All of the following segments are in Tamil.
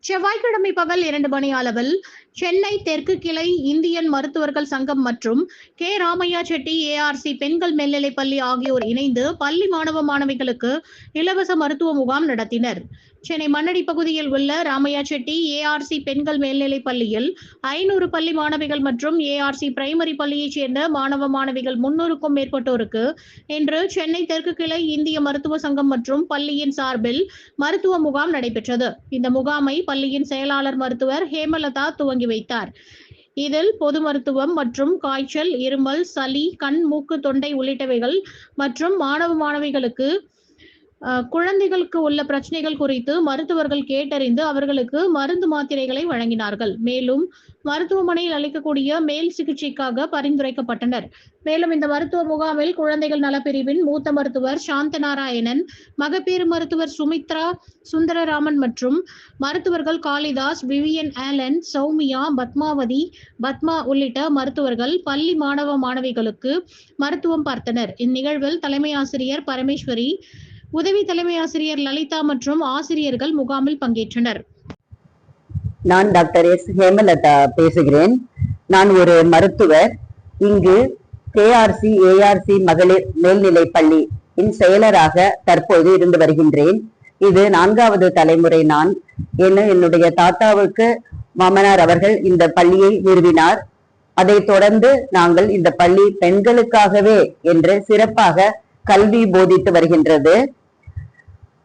செவ்வாய்க்கிழமை பகல் 2 மணி அளவில் சென்னை தெற்கு கிளை இந்தியன் மருத்துவர்கள் சங்கம் மற்றும் கே ராமையா செட்டி ஏஆர்சி பெண்கள் மேல்நிலைப்பள்ளி ஆகியோர் இணைந்து பள்ளி மாணவ மாணவிகளுக்கு இலவச மருத்துவ முகாம் நடத்தினர். சென்னை மண்ணடி பகுதியில் உள்ள ராமையா செட்டி ஏஆர்சி பெண்கள் மேல்நிலைப் பள்ளியில் 500 பள்ளி மாணவிகள் மற்றும் ஏஆர்சி பிரைமரி பள்ளியைச் சேர்ந்த மாணவ மாணவிகள் 300க்கும் மேற்பட்டோருக்கு இன்று சென்னை தெற்கு கிளை இந்திய மருத்துவ சங்கம் மற்றும் பள்ளியின் சார்பில் மருத்துவ முகாம் நடைபெற்றது. இந்த முகாமை பள்ளியின் செயலாளர் மருத்துவர் ஹேமலதா துவங்கி வைத்தார். இதில் பொது மருத்துவம் மற்றும் காய்ச்சல், இருமல், சளி, கண், மூக்கு, தொண்டை உள்ளிட்டவைகள் மற்றும் மாணவ மாணவிகளுக்கு குழந்தைகளுக்கு உள்ள பிரச்சனைகள் குறித்து மருத்துவர்கள் கேட்டறிந்து அவர்களுக்கு மருந்து மாத்திரைகளை வழங்கினார்கள். மேலும் மருத்துவமனையில் அளிக்கக்கூடிய மேல் சிகிச்சைக்காக பரிந்துரைக்கப்பட்டனர். மேலும் இந்த மருத்துவ முகாமில் குழந்தைகள் நலப்பிரிவின் மூத்த மருத்துவர் சாந்தநாராயணன், மகப்பேறு மருத்துவர் சுமித்ரா சுந்தரராமன் மற்றும் மருத்துவர்கள் காளிதாஸ், விவியன் ஆலன், சௌமியா, பத்மாவதி, பத்மா உள்ளிட்ட மருத்துவர்கள் பள்ளி மாணவ மாணவிகளுக்கு மருத்துவம் பார்த்தனர். இந்நிகழ்வில் தலைமை ஆசிரியர் பரமேஸ்வரி, உதவி தலைமை ஆசிரியர் லலிதா மற்றும் ஆசிரியர்கள் முகாமில் பங்கேற்றனர். நான் டாக்டர் எஸ் ஹேமலதா பேசுகிறேன். நான் ஒரு மருத்துவர். இங்கு கேஆர்சி ஏஆர்சி மகளிர் மேல்நிலை பள்ளியின் செயலராக தற்போது இருந்து வருகின்றேன். இது 4வது தலைமுறை. நான் என்னுடைய தாத்தாவுக்கு மாமனார் அவர்கள் இந்த பள்ளியை நிறுவினார். அதை தொடர்ந்து நாங்கள் இந்த பள்ளி பெண்களுக்காகவே என்று சிறப்பாக கல்வி போதித்து வருகின்றது.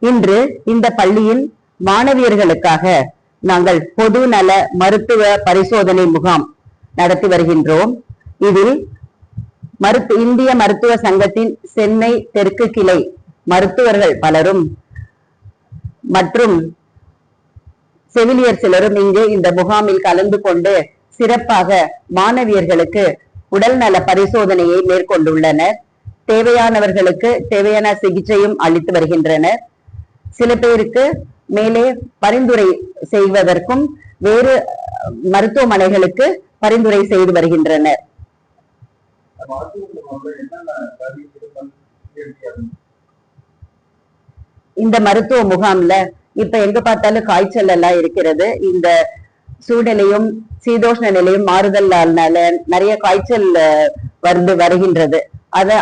இன்று இந்த பள்ளியின் மாணவியர்களுக்காக நாங்கள் பொது நல மருத்துவ பரிசோதனை முகாம் நடத்தி வருகின்றோம். இதில் இந்திய மருத்துவ சங்கத்தின் சென்னை தெற்கு கிளை மருத்துவர்கள் பலரும் மற்றும் செவிலியர் சிலரும் இங்கு இந்த முகாமில் கலந்து கொண்டு சிறப்பாக மாணவியர்களுக்கு உடல் நல பரிசோதனையை மேற்கொண்டுள்ளனர். தேவையானவர்களுக்கு தேவையான சிகிச்சையும் அளித்து வருகின்றனர். சில பேருக்கு மேலே பரிந்துரை செய்வதற்கும் வேறு மருத்துவமனைகளுக்கு பரிந்துரை செய்து வருகின்றனர். இந்த மருத்துவ முகாம்ல இப்ப எங்க பார்த்தாலும் காய்ச்சல் எல்லாம் இருக்கிறது. இந்த சூழ்நிலையும் சீதோஷ்ண நிலையும் மாறுதல்னால நிறைய காய்ச்சல் வருகின்றது.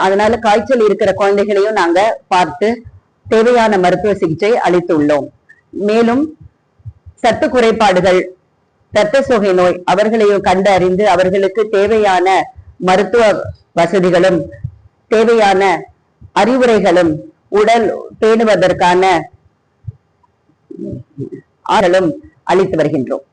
அதனால காய்ச்சல் இருக்கிற குழந்தைகளையும் நாங்க பார்த்து தேவையான மருத்துவ சிகிச்சை அளித்துள்ளோம். மேலும் சத்து குறைபாடுகள், இரத்த சோகை நோய் அவர்களையும் கண்டு அறிந்து அவர்களுக்கு தேவையான மருத்துவ வசதிகளும் தேவையான அறிவுரைகளும் உடல் பேணுவதற்கான ஆற்றலும் அளித்து வருகின்றோம்.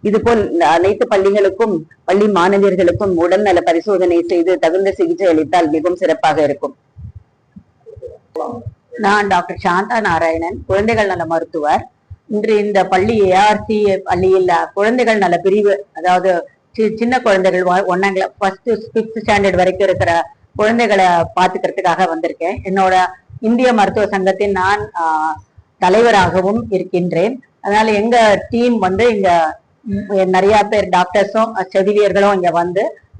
இதுபோல் அனைத்து பள்ளிகளுக்கும் பள்ளி மாணவியர்களுக்கும் உடல் நல பரிசோதனை செய்து தகுந்த சிகிச்சை அளித்தால் மிகவும் சிறப்பாக இருக்கும். நான் டாக்டர் சாந்தா நாராயணன், குழந்தைகள் நல மருத்துவர். இன்று இந்த பள்ளி ஏஆர்சி பள்ளியில் குழந்தைகள் நல பிரிவு, அதாவது சின்ன குழந்தைகள் 1st to 5th ஸ்டாண்டர்ட் வரைக்கும் இருக்கிற குழந்தைகளை பார்த்துக்கிறதுக்காக வந்திருக்கேன். என்னோட இந்திய மருத்துவ சங்கத்தின் நான் தலைவராகவும் இருக்கின்றேன். அதனால எங்க டீம் இங்க நிறைய பேர் டாக்டர்ஸும் செவிலியர்களும் இங்க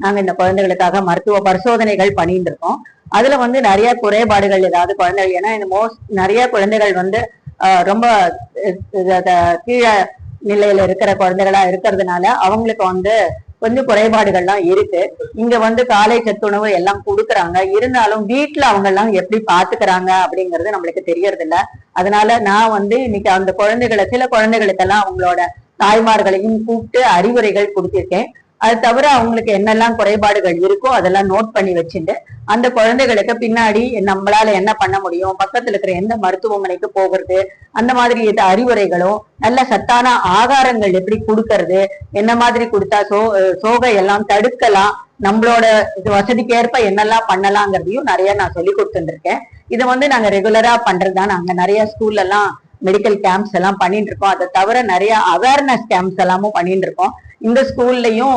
நாங்க இந்த குழந்தைகளுக்காக மருத்துவ பரிசோதனைகள் பண்ணிட்டு இருக்கோம். அதுல நிறைய குறைபாடுகள் ஏதாவது குழந்தைகள், ஏன்னா இந்த நிறைய குழந்தைகள் ரொம்ப கீழ நிலையில இருக்கிற குழந்தைகளா இருக்கிறதுனால அவங்களுக்கு கொஞ்சம் குறைபாடுகள்லாம் இருக்கு. இங்க காலை சத்துணவு எல்லாம் கொடுக்குறாங்க. இருந்தாலும் வீட்டுல அவங்க எல்லாம் எப்படி பாத்துக்கிறாங்க அப்படிங்கிறது நம்மளுக்கு தெரியறது இல்ல. அதனால நான் இன்னைக்கு அந்த சில குழந்தைகளுக்கெல்லாம் அவங்களோட தாய்மார்களையும் கூப்பிட்டு அறிவுரைகள் கொடுத்திருக்கேன். அது தவிர அவங்களுக்கு என்னெல்லாம் குறைபாடுகள் இருக்கோ அதெல்லாம் நோட் பண்ணி வச்சுட்டு அந்த குழந்தைகளுக்கு பின்னாடி நம்மளால என்ன பண்ண முடியும், பக்கத்துல இருக்கிற எந்த மருத்துவமனைக்கு போகிறது, அந்த மாதிரி அறிவுரைகளும் நல்ல சத்தான ஆகாரங்கள் எப்படி கொடுக்கறது, என்ன மாதிரி கொடுத்தா சோகை எல்லாம் தடுக்கலாம், நம்மளோட வசதிக்கேற்ப என்னெல்லாம் பண்ணலாங்கிறதையும் நிறைய நான் சொல்லி கொடுத்துருக்கேன். இதை நாங்க ரெகுலரா பண்றதுதான். நாங்க நிறைய ஸ்கூல்ல எல்லாம் மெடிக்கல் கேம்ப்ஸ் எல்லாம் பண்ணிட்டு இருக்கோம். அதை தவிர நிறைய அவேர்னஸ் கேம்ப்ஸ் எல்லாமும் பண்ணிட்டு இருக்கோம். இந்த ஸ்கூல்லையும்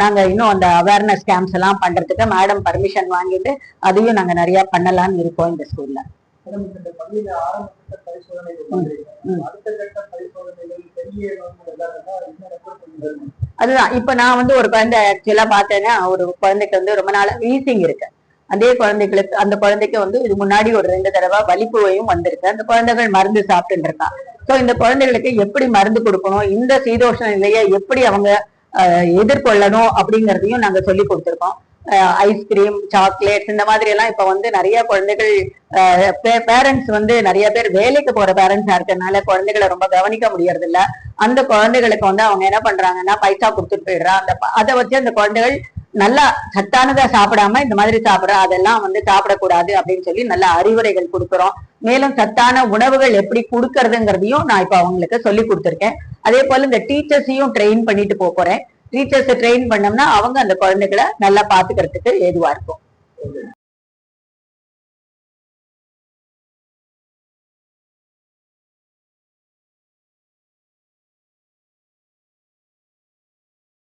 நாங்க இன்னும் அந்த அவேர்னஸ் கேம்ப்ஸ் எல்லாம் பண்றதுக்கு மேடம் பர்மிஷன் வாங்கிட்டு அதையும் நாங்க நிறைய பண்ணலாம்னு இருக்கோம் இந்த ஸ்கூல்ல. அதுதான் இப்ப நான் வந்து ஒரு குழந்தை ஆக்சுவலா பார்த்தேன்னா, ஒரு குழந்தைக்கு வந்து ரொம்ப நாளா வீசிங் இருக்கு. அதே குழந்தைகளுக்கு அந்த குழந்தைக்கு வந்து இது முன்னாடி ஒரு 2 தடவை வலிப்புவையும் வந்திருக்கு. அந்த குழந்தைகள் மருந்து சாப்பிட்டு இருக்கா. சோ இந்த குழந்தைகளுக்கு எப்படி மருந்து கொடுக்கணும், இந்த சீதோஷ்ண நிலையை எப்படி அவங்க எதிர்கொள்ளணும் அப்படிங்கறதையும் நாங்க சொல்லி கொடுத்திருக்கோம். ஐஸ்கிரீம், சாக்லேட்ஸ் இந்த மாதிரி எல்லாம் இப்ப வந்து நிறைய குழந்தைகள் பேரண்ட்ஸ் வந்து நிறைய பேர் வேலைக்கு போற பேரண்ட்ஸா இருக்கறதுனால குழந்தைகளை ரொம்ப கவனிக்க முடியறது இல்ல. அந்த குழந்தைகளுக்கு வந்து அவங்க என்ன பண்றாங்கன்னா பைசா கொடுத்துட்டு போயிடுறா. அதை வச்சு அந்த குழந்தைகள் நல்லா சத்தானதா சாப்பிடாம இந்த மாதிரி சாப்பிடுற அதெல்லாம் வந்து சாப்பிடக்கூடாது அப்படின்னு சொல்லி நல்ல அறிவுரைகள் கொடுக்குறோம். மேலும் சத்தான உணவுகள் எப்படி கொடுக்கறதுங்கிறதையும் நான் இப்ப அவங்களுக்கு சொல்லி கொடுத்துருக்கேன். அதே போல இந்த டீச்சர்ஸையும் ட்ரெயின் பண்ணிட்டு போறேன். டீச்சர்ஸ் ட்ரெயின் பண்ணோம்னா அவங்க அந்த குழந்தைகளை நல்லா பாத்துக்கிறதுக்கு ஏதுவா இருக்கும்.